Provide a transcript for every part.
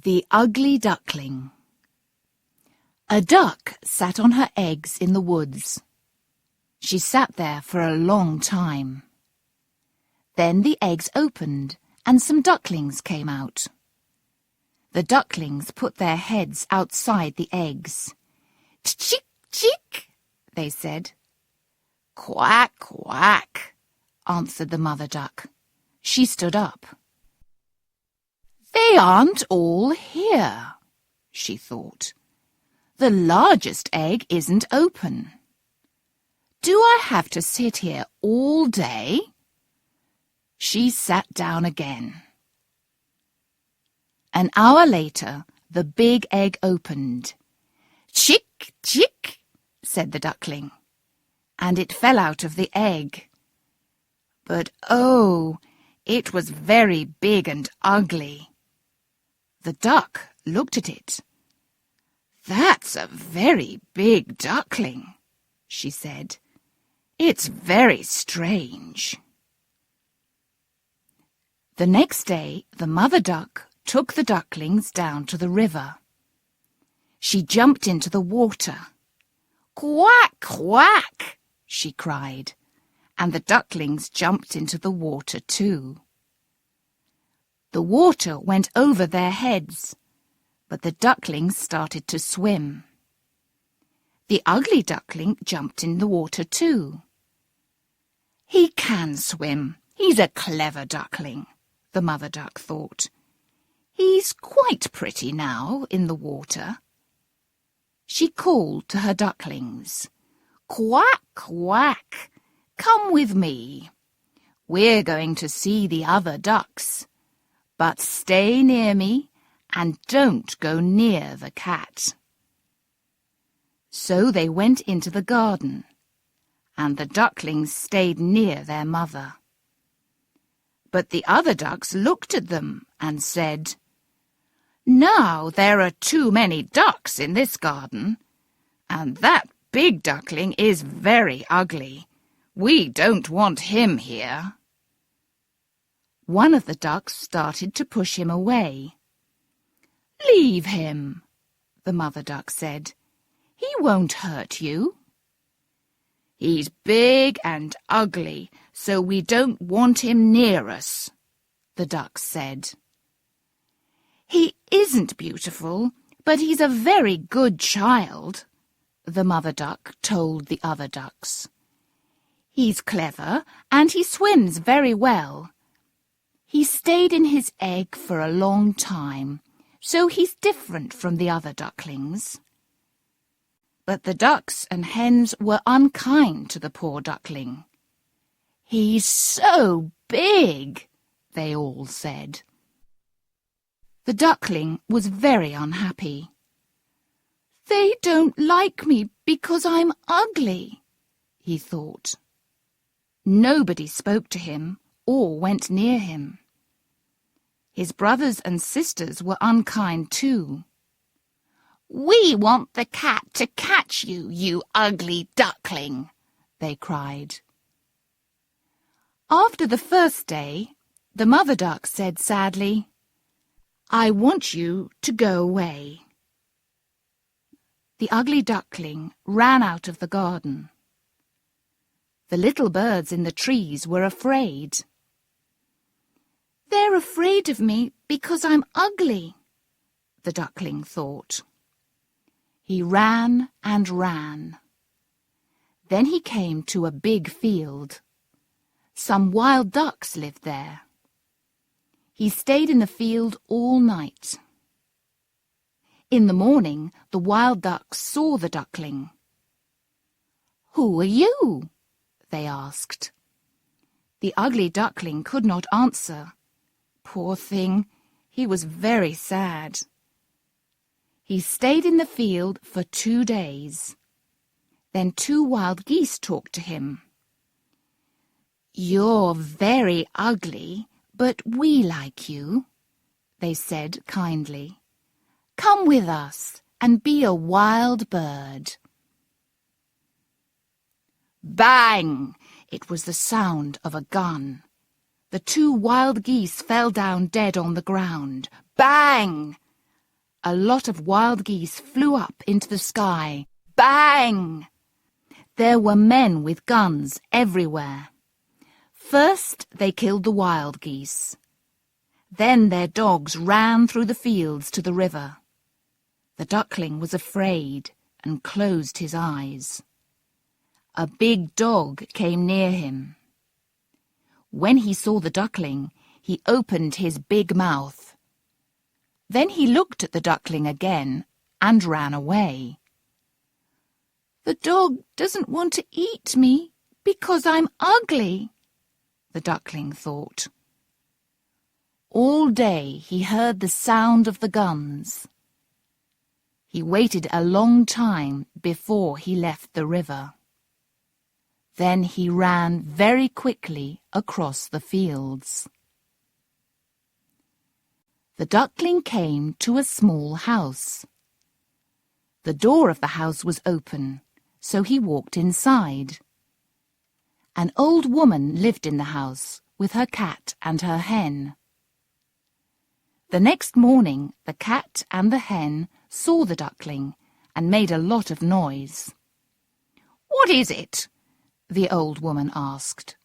The Ugly Duckling. A duck sat on her eggs in the woods. She sat there for a long time. Then the eggs opened and some ducklings came out. The ducklings put their heads outside the eggs. "Chick, chick," they said. "Quack, quack," answered the mother duck. She stood up. "They aren't all here," she thought. "The largest egg isn't open. Do I have to sit here all day?" She sat down again. An hour later, the big egg opened. "Chick, chick," said the duckling, and it fell out of the egg. But oh, it was very big and ugly. The duck looked at it. "That's a very big duckling," she said. "It's very strange." The next day, the mother duck took the ducklings down to the river. She jumped into the water. "Quack, quack," she cried, and the ducklings jumped into the water too. The water went over their heads, but the ducklings started to swim. The ugly duckling jumped in the water too. "He can swim. He's a clever duckling," the mother duck thought. "He's quite pretty now in the water." She called to her ducklings. "Quack, quack, come with me. We're going to see the other ducks. But stay near me and don't go near the cat." So they went into the garden, and the ducklings stayed near their mother. But the other ducks looked at them and said, "Now there are too many ducks in this garden, and that big duckling is very ugly. We don't want him here." One of the ducks started to push him away. "Leave him," the mother duck said. "He won't hurt you." "He's big and ugly, so we don't want him near us," the ducks said. "He isn't beautiful, but he's a very good child," the mother duck told the other ducks. "He's clever and he swims very well. He stayed in his egg for a long time, so he's different from the other ducklings." But the ducks and hens were unkind to the poor duckling. "He's so big," they all said. The duckling was very unhappy. "They don't like me because I'm ugly," he thought. Nobody spoke to him or went near him. His brothers and sisters were unkind too. "We want the cat to catch you, you ugly duckling," they cried. After the first day, the mother duck said sadly, "I want you to go away." The ugly duckling ran out of the garden. The little birds in the trees were afraid. "They're afraid of me because I'm ugly," the duckling thought. He ran and ran. Then he came to a big field. Some wild ducks lived there. He stayed in the field all night. In the morning, the wild ducks saw the duckling. "Who are you?" they asked. The ugly duckling could not answer. Poor thing, he was very sad. He stayed in the field for 2 days. Then 2 wild geese talked to him. "You're very ugly, but we like you," they said kindly. "Come with us and be a wild bird." Bang! It was the sound of a gun. The 2 wild geese fell down dead on the ground. Bang! a lot of wild geese flew up into the sky. Bang! There were men with guns everywhere. First, they killed the wild geese. Then their dogs ran through the fields to the river. The duckling was afraid and closed his eyes. A big dog came near him. When he saw the duckling, he opened his big mouth. Then he looked at the duckling again and ran away. "The dog doesn't want to eat me because I'm ugly," the duckling thought. All day he heard the sound of the guns. He waited a long time before he left the river. Then he ran very quickly across the fields. The duckling came to a small house. The door of the house was open, so he walked inside. An old woman lived in the house with her cat and her hen. The next morning, the cat and the hen saw the duckling and made a lot of noise. "What is it?" the old woman asked.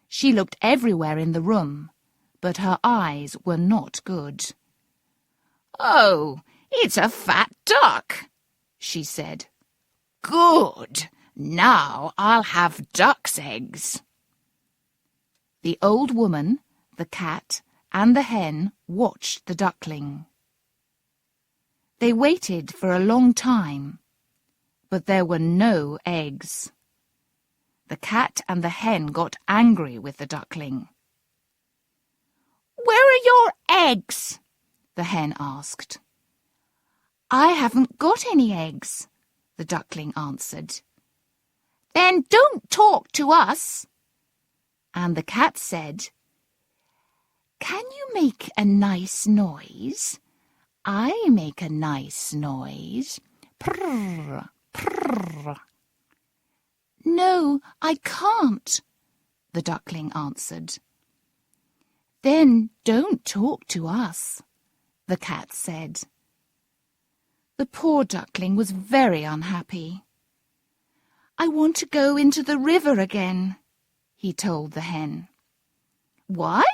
She looked everywhere in the room, but her eyes were not good. "Oh, it's a fat duck," she said. "Good! Now I'll have duck's eggs." The old woman, the cat, and the hen watched the duckling. They waited for a long time, but there were no eggs. The cat and the hen got angry with the duckling. "Where are your eggs?" the hen asked. "I haven't got any eggs," the duckling answered. "Then don't talk to us." And the cat said, "Can you make a nice noise? I make a nice noise. Prrr, prrr." "No, I can't," the duckling answered. "Then don't talk to us," the cat said. The poor duckling was very unhappy. "I want to go into the river again," he told the hen. "Why?"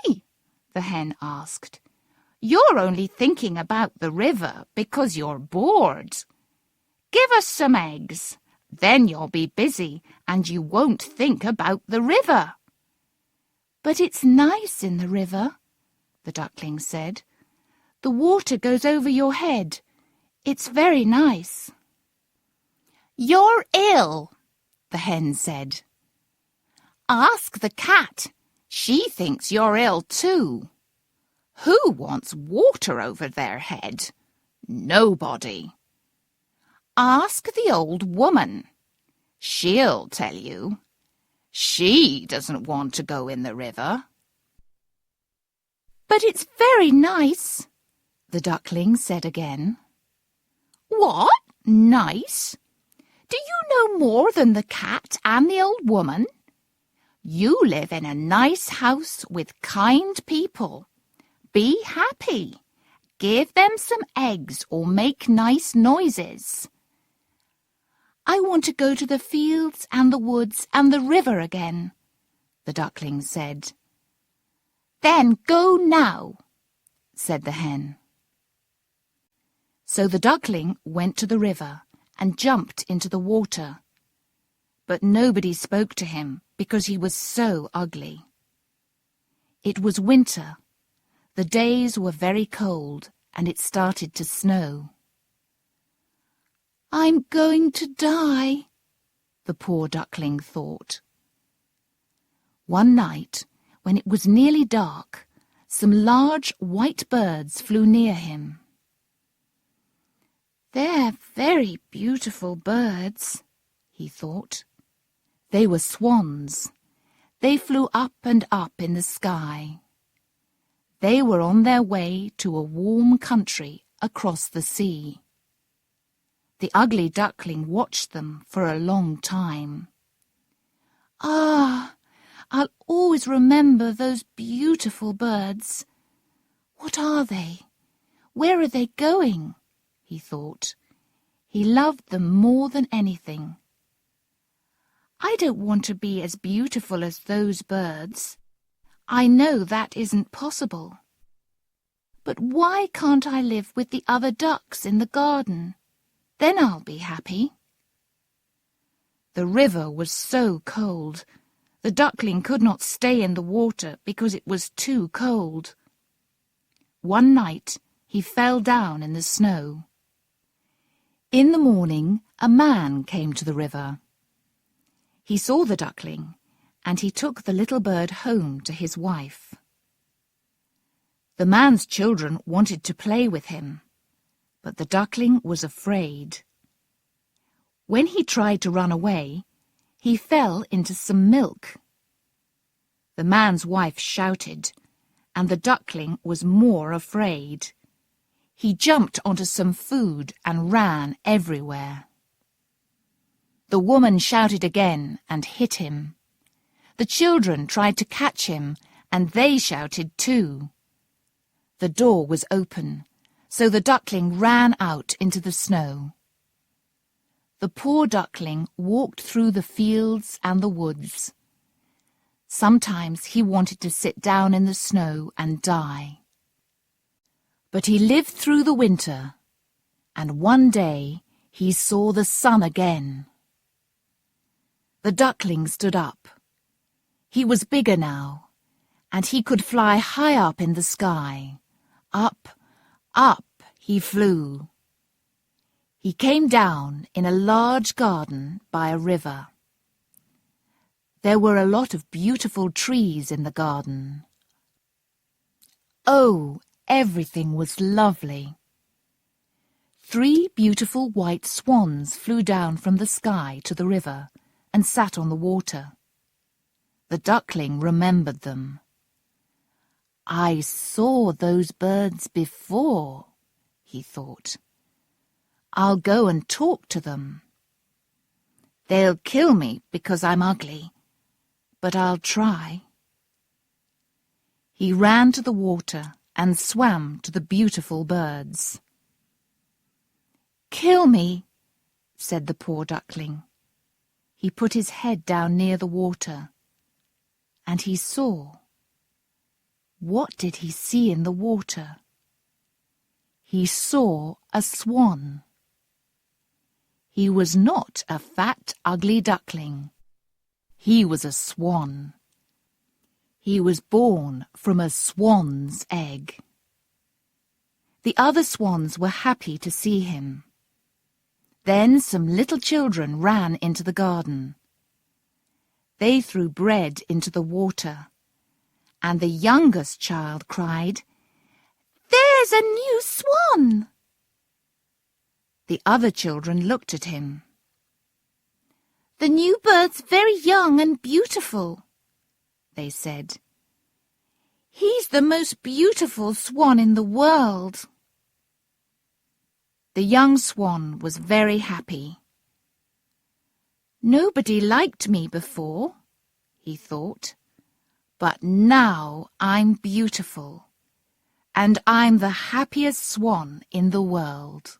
the hen asked. "You're only thinking about the river because you're bored. Give us some eggs. Then you'll be busy and you won't think about the river." "But it's nice in the river," the duckling said. "The water goes over your head. It's very nice." "You're ill," the hen said. "Ask the cat. She thinks you're ill too. Who wants water over their head? Nobody. Ask the old woman. She'll tell you. She doesn't want to go in the river." "But it's very nice," the duckling said again. "What? Nice? Do you know more than the cat and the old woman? You live in a nice house with kind people. Be happy. Give them some eggs or make nice noises." "I want to go to the fields and the woods and the river again," the duckling said. "Then go now," said the hen. So the duckling went to the river and jumped into the water. But nobody spoke to him because he was so ugly. It was winter. The days were very cold and it started to snow. "I'm going to die," the poor duckling thought. One night, when it was nearly dark, some large white birds flew near him. "They're very beautiful birds," he thought. They were swans. They flew up and up in the sky. They were on their way to a warm country across the sea. The ugly duckling watched them for a long time. "Ah, I'll always remember those beautiful birds. What are they? Where are they going?" he thought. He loved them more than anything. I don't want to be as beautiful as those birds. I know that isn't possible. But why can't I live with the other ducks in the garden? Then I'll be happy. The river was so cold. The duckling could not stay in the water because it was too cold. One night he fell down in the snow. In the morning a man came to the river. He saw the duckling, and he took the little bird home to his wife. The man's children wanted to play with him, but the duckling was afraid. When he tried to run away, he fell into some milk. The man's wife shouted, and the duckling was more afraid. He jumped onto some food and ran everywhere. The woman shouted again and hit him. The children tried to catch him, and they shouted too. The door was open, so the duckling ran out into the snow. The poor duckling walked through the fields and the woods. Sometimes he wanted to sit down in the snow and die. But he lived through the winter, and one day he saw the sun again. The duckling stood up. He was bigger now, and he could fly high up in the sky. Up, up he flew. He came down in a large garden by a river. There were a lot of beautiful trees in the garden. Oh, everything was lovely. 3 beautiful white swans flew down from the sky to the river and sat on the water. The duckling remembered them. I saw those birds before, he thought. I'll go and talk to them. They'll kill me because I'm ugly, but I'll try. He ran to the water and swam to the beautiful birds. Kill me, said the poor duckling. He put his head down near the water, and he saw. What did he see in the water? He saw a swan. He was not a fat, ugly duckling. He was a swan. He was born from a swan's egg. The other swans were happy to see him. Then some little children ran into the garden. They threw bread into the water, and the youngest child cried, "There's a new swan!" The other children looked at him. "The new bird's very young and beautiful," they said. "He's the most beautiful swan in the world." The young swan was very happy. Nobody liked me before, he thought, but now I'm beautiful, and I'm the happiest swan in the world.